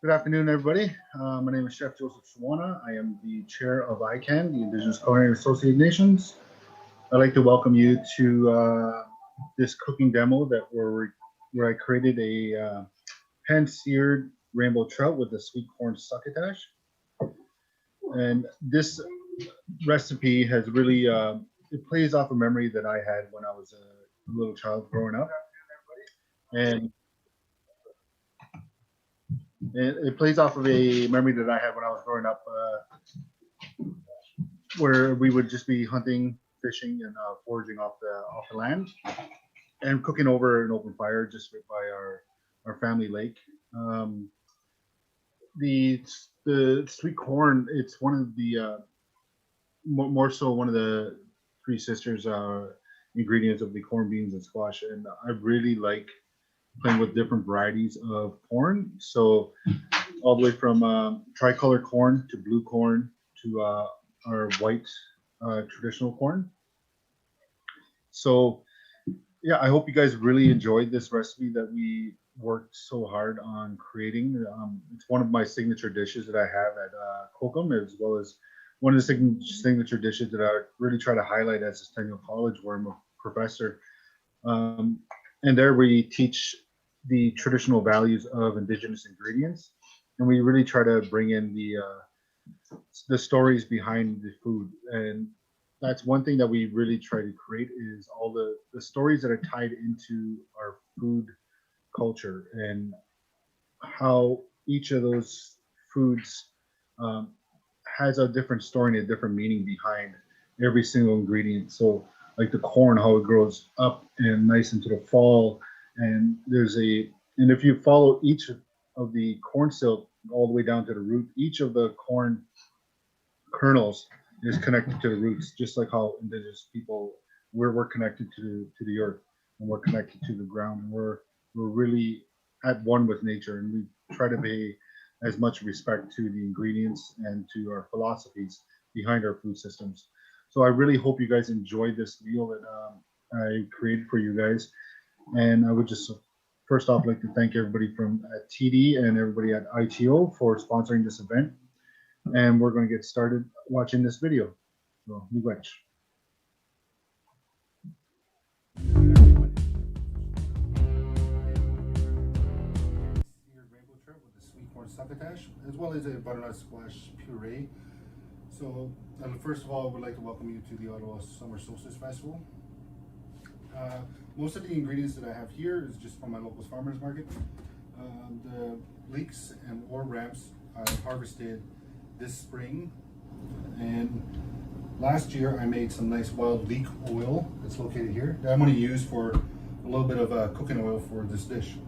Good afternoon, everybody. My name is Chef Joseph Shawana. I am the chair of ICANN, the Indigenous Culinary Associated Nations. I'd like to welcome you to this cooking demo where I created a pan-seared rainbow trout with a sweet corn succotash. And this recipe has really it plays off a memory that I had when I was a little child growing up, and it plays off of a memory that I had when I was growing up, where we would just be hunting, fishing, and foraging off the land, and cooking over an open fire just by our family lake. Um, the sweet corn, it's one of the more so one of the three sisters ingredients of the corn, beans, and squash, and I really like playing with different varieties of corn. So all the way from tricolor corn to blue corn to our white traditional corn. So yeah, I hope you guys really enjoyed this recipe that we worked so hard on creating. It's one of my signature dishes that I have at Kokum, as well as one of the signature dishes that I really try to highlight as a Centennial College, where I'm a professor. Um, and there we teach the traditional values of Indigenous ingredients, and we really try to bring in the stories behind the food. And that's one thing that we really try to create is all the stories that are tied into our food culture and how each of those foods um, has a different story and a different meaning behind every single ingredient. So like the corn, how it grows up and nice into the fall, and and if you follow each of the corn silk all the way down to the root, each of the corn kernels is connected to the roots, just like how Indigenous people we're connected to the earth, and we're connected to the ground, and we're really at one with nature, and we try to pay as much respect to the ingredients and to our philosophies behind our food systems. So I really hope you guys enjoyed this meal that I created for you guys, and I would just first off like to thank everybody from at TD and everybody at ITO for sponsoring this event. And we're going to get started watching this video. So, miigwech. Seared rainbow trout with the sweet corn succotash, as well as a butternut squash puree. So, first of all, I would like to welcome you to the Ottawa Summer Solstice Festival. Most of the ingredients that I have here is just from my local farmers market. The leeks and or ramps I harvested this spring, and last year I made some nice wild leek oil that's located here that I'm going to use for a little bit of cooking oil for this dish.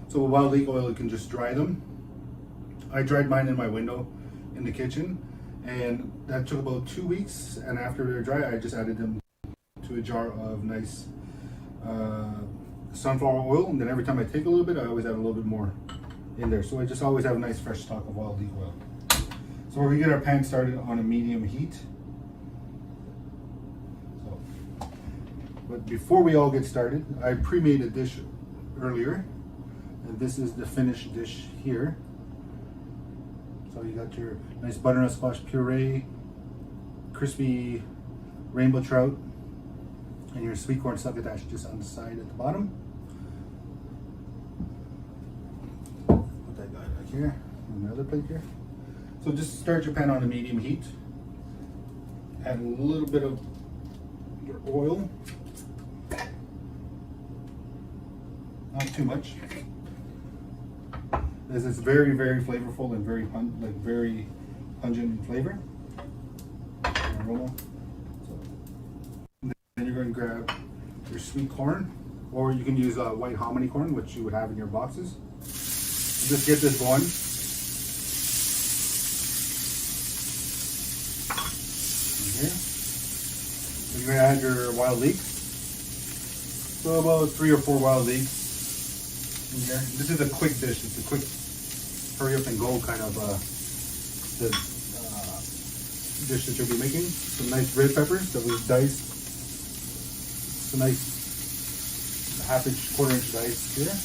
So with wild leek oil, you can just dry them. I dried mine in my window in the kitchen, and that took about 2 weeks, and after they're dry I just added them to a jar of nice sunflower oil, and then every time I take a little bit I always add a little bit more in there, so I just always have a nice fresh stock of wild leek oil. So we're gonna get our pan started on a medium heat. But before we all get started, I pre-made a dish earlier, and this is the finished dish here. So you got your nice butternut squash puree, crispy rainbow trout, and your sweet corn succotash just on the side at the bottom. Put that guy back here, and another plate here. So just start your pan on a medium heat. Add a little bit of your oil. Not too much. This is very, very flavorful and very very pungent in flavor. Aroma. So, then you're going to grab your sweet corn, or you can use white hominy corn, which you would have in your boxes. Just get this going. Here. So you're going to add your wild leeks. So about 3 or 4 wild leeks in here. This is a quick dish. It's a quick hurry up and go kind of dish that you'll be making. Some nice red peppers that we've diced. Some nice half-inch, quarter-inch dice here.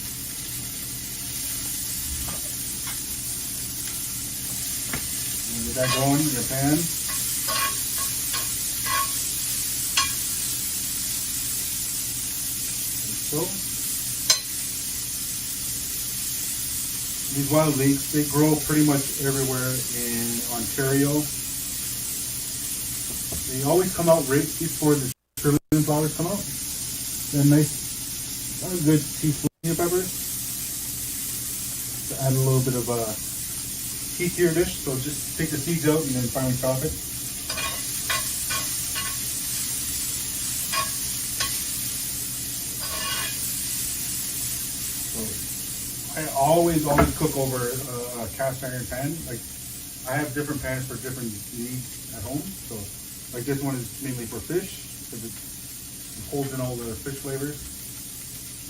Get that going in your pan. Like so. These wild leeks, they grow pretty much everywhere in Ontario. They always come out right before the trillium flowers come out. They're nice, a good teaspoon of peppers to add a little bit of heat to your dish. So just take the seeds out and then finally chop it. So I always cook over a cast iron pan. Like I have different pans for different needs at home. So like this one is mainly for fish because it holds in all the fish flavors.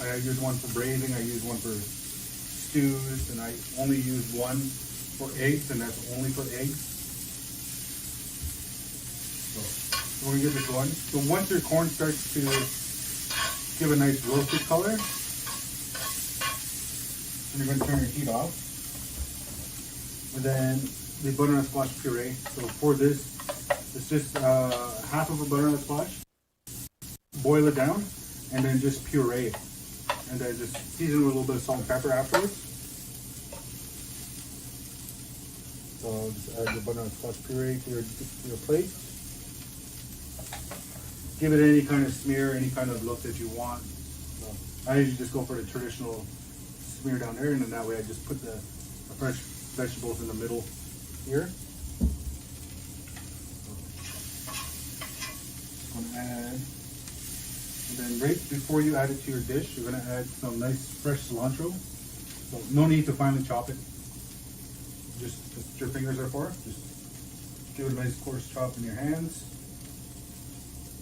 I use one for braising, I use one for stews, and I only use one for eggs, and that's only for eggs. So we're gonna get this going. So once your corn starts to give a nice roasted color, then you're gonna turn your heat off. And then the butternut squash puree. So for this, it's just half of a butternut squash. Boil it down, and then just puree it. And then just season with a little bit of salt and pepper afterwards. So just add the butternut squash puree to your plate. Give it any kind of smear, any kind of look that you want. So I usually just go for the traditional smear down there, and then that way I just put the fresh vegetables in the middle here. So I'm gonna add, and then right before you add it to your dish, you're gonna add some nice fresh cilantro. So no need to finely chop it. Just what your fingers are for. Just give it a nice coarse chop in your hands.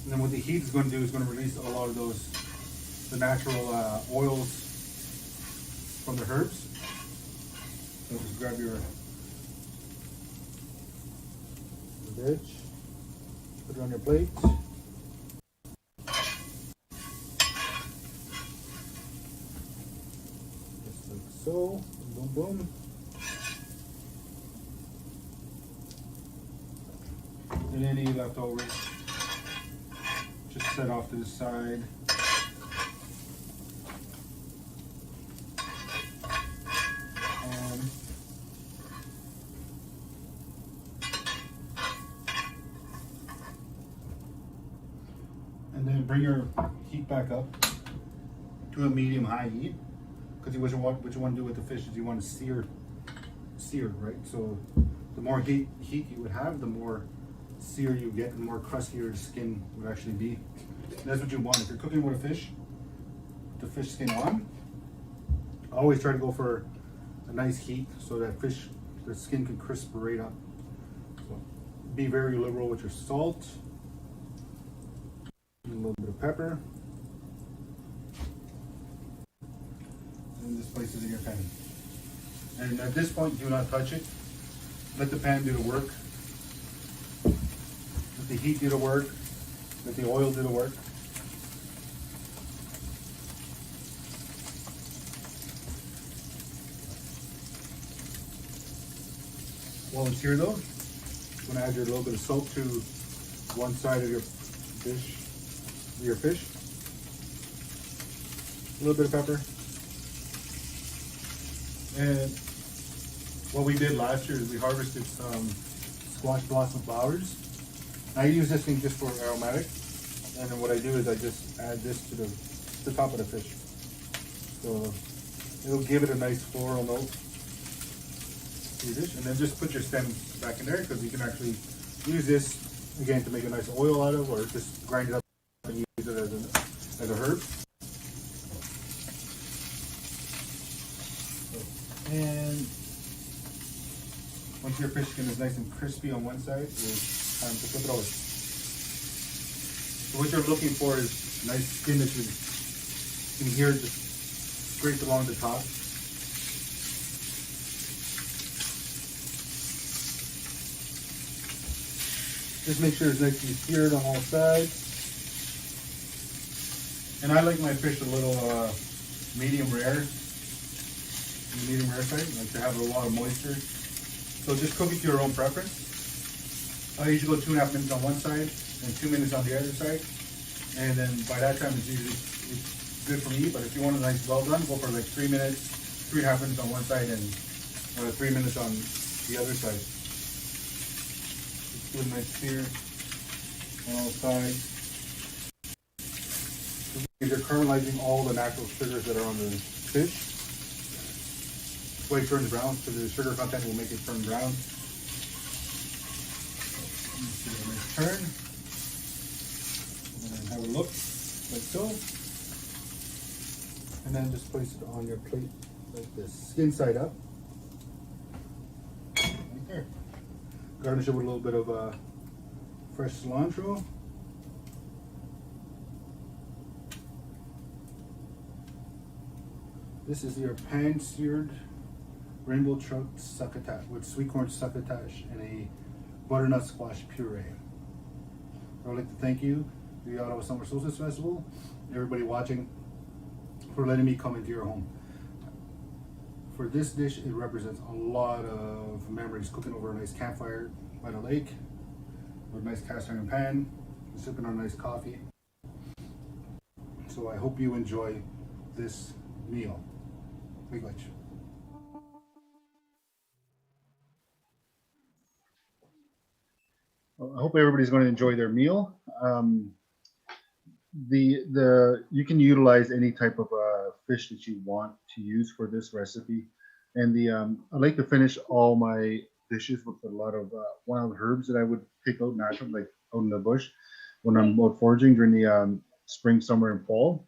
And then what the heat is going to do is going to release a lot of the natural oils from the herbs. So just grab your veg, put it on your plate. Just like so, boom, boom. And any leftovers, just set off to the side. And then bring your heat back up to a medium-high heat, because what you want to do with the fish is you want to sear, right? So the more heat you would have, the more sear you get, and the more crusty your skin would actually be. And that's what you want if you're cooking with a fish. The fish skin on. I always try to go for a nice heat so that the skin can crisp right up. So be very liberal with your salt. A little bit of pepper. And this places in your pan. And at this point, do not touch it. Let the pan do the work. Let the heat do the work. Let the oil do the work. While it's here though, I'm going to add a little bit of salt to one side of your dish, your fish. A little bit of pepper. And what we did last year is we harvested some squash blossom flowers. I use this thing just for aromatic. And then what I do is I just add this to the top of the fish. So it'll give it a nice floral note. And then just put your stems back in there, because you can actually use this again to make a nice oil out of, or just grind it up and use it as a herb. And once your fish skin is nice and crispy on one side, it's time to flip it over. So what you're looking for is nice skin that you can hear just scrape along the top. Just make sure it's nicely seared on all sides. And I like my fish a little medium rare. Medium rare side, like to have a lot of moisture. So just cook it to your own preference. I usually go 2.5 minutes on one side and 2 minutes on the other side. And then by that time it's good for me. But if you want a nice well done, go for like 3 minutes, 3.5 minutes on one side and 3 minutes on the other side. Just do a nice sear on all sides. You're caramelizing all the natural sugars that are on the fish. That's why it turns brown, so the sugar content will make it turn brown. Let's give it a nice turn. And then have a look, like so. And then just place it on your plate like this, skin side up. Right there. Garnish it with a little bit of fresh cilantro. This is your pan-seared rainbow trout succotash with sweet corn succotash and a butternut squash puree. I would like to thank you, the Ottawa Summer Solstice Festival, everybody watching, for letting me come into your home. For this dish, it represents a lot of memories, cooking over a nice campfire by the lake, with a nice cast iron pan, sipping on nice coffee. So I hope you enjoy this meal. Miigwech. I hope everybody's going to enjoy their meal. You can utilize any type of fish that you want to use for this recipe, and I like to finish all my dishes with a lot of wild herbs that I would pick out naturally, like out in the bush when I'm out foraging during the spring, summer, and fall.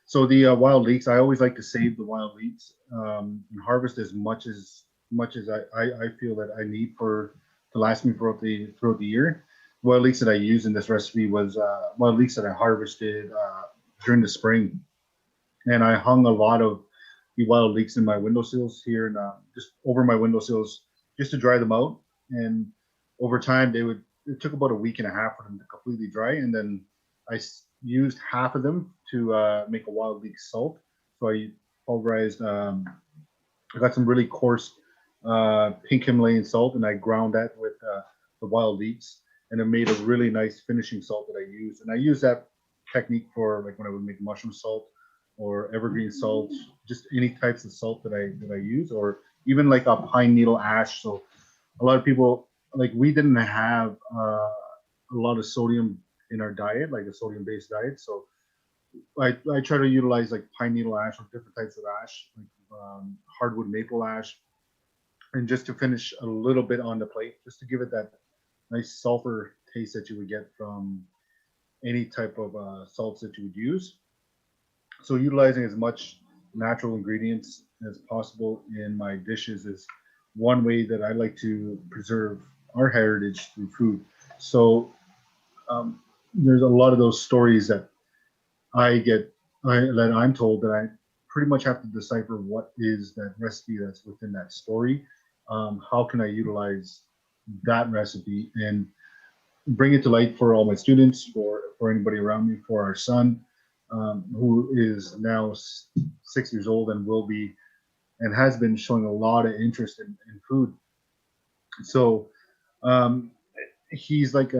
So the wild leeks, I always like to save the wild leeks and harvest as much as I feel that I need to last me throughout the year. Wild leeks that I used in this recipe was wild leeks that I harvested during the spring, and I hung a lot of the wild leeks in my windowsills here and just over my windowsills just to dry them out. And over time, it took about a week and a half for them to completely dry, and then I used half of them to make a wild leek salt. So I pulverized. I got some really coarse pink Himalayan salt, and I ground that with the wild leeks, and it made a really nice finishing salt that I used. And I use that technique for like when I would make mushroom salt or evergreen salt, just any types of salt that I use, or even like a pine needle ash. So a lot of people, like, we didn't have a lot of sodium in our diet, like a sodium-based diet. So I try to utilize like pine needle ash or different types of ash, like hardwood maple ash, and just to finish a little bit on the plate, just to give it that nice sulfur taste that you would get from any type of salts that you would use. So utilizing as much natural ingredients as possible in my dishes is one way that I like to preserve our heritage through food. So there's a lot of those stories that that I'm told that I pretty much have to decipher what is that recipe that's within that story. How can I utilize that recipe and bring it to light for all my students, for anybody around me, for our son, who is now 6 years old and will be and has been showing a lot of interest in food. So he's like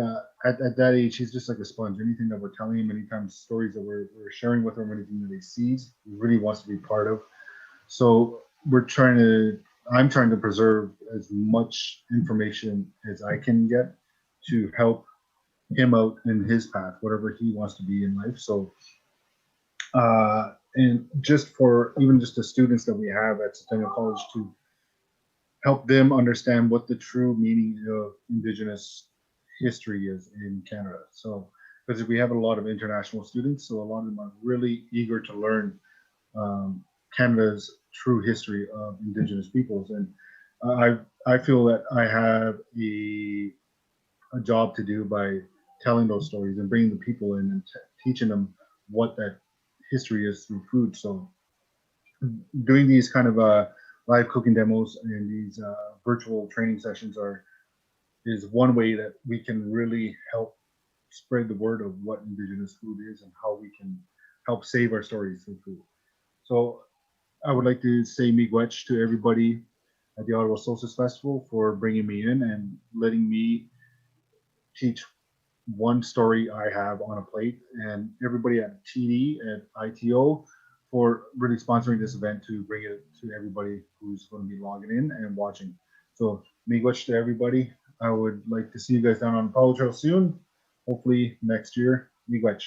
at that age, he's just like a sponge. Anything that we're telling him, anytime stories that we're sharing with him, anything that he sees, he really wants to be part of. So I'm trying to preserve as much information as I can get to help him out in his path, whatever he wants to be in life. So and just for even just the students that we have at Centennial College, to help them understand what the true meaning of Indigenous history is in Canada. So, because we have a lot of international students, so a lot of them are really eager to learn Canada's true history of Indigenous peoples, and I feel that I have a job to do by telling those stories and bringing the people in and teaching them what that history is through food. So, doing these kind of live cooking demos and these virtual training sessions is one way that we can really help spread the word of what Indigenous food is and how we can help save our stories through food. So I would like to say miigwech to everybody at the Ottawa Solstice Festival for bringing me in and letting me teach one story I have on a plate, and everybody at TD and ITO for really sponsoring this event to bring it to everybody who's going to be logging in and watching. So, miigwech to everybody. I would like to see you guys down on Apollo Trail soon. Hopefully next year. Miigwech.